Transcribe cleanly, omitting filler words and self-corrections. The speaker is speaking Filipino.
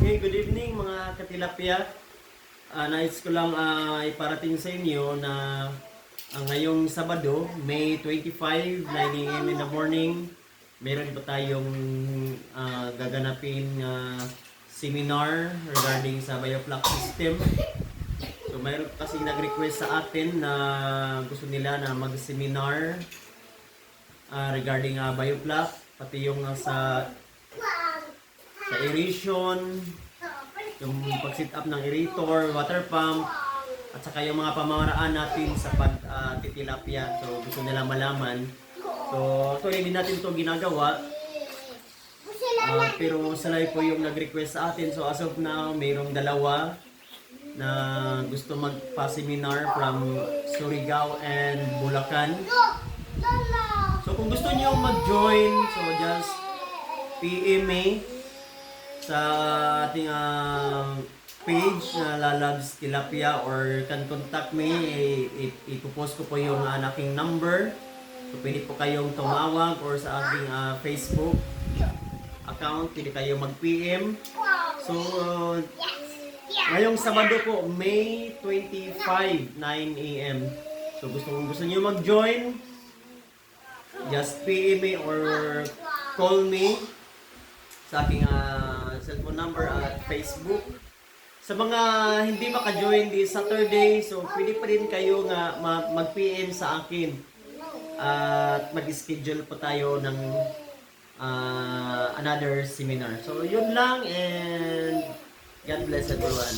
Okay, good evening mga katilapia. Nais ko lang iparating sa inyo na ngayong Sabado, May 25, 9 a.m. in the morning, meron pa tayong gaganapin seminar regarding sa bioflux system. So mayroon kasi nag-request sa atin na gusto nila na mag-seminar regarding bioflux, pati yung sa aeration, yung pag-sit up ng aerator, water pump, at saka yung mga pamamaraan natin sa pag-titilapia. So gusto nila malaman. So actually hindi natin to ginagawa. Pero sila po yung nag-request sa atin. So as of now, mayroong dalawa na gusto magpa-seminar from Surigao and Bulacan. So kung gusto niyo mag-join, so just PM me sa ating page na Lalabs Tilapia, or can contact me. Ipopost ko po yung aking number. So pwede po kayong tumawag, or sa ating Facebook account pwede kayong mag-PM. So ngayong Sabado po, May 25, 9 a.m. So gusto niyo mag-join, just PM me or call me sa aking cellphone number at Facebook. Sa mga hindi maka-join di Saturday, so pwede pa rin kayo nga mag-PM sa akin. At mag-schedule po tayo ng another seminar. So yun lang, and God bless everyone.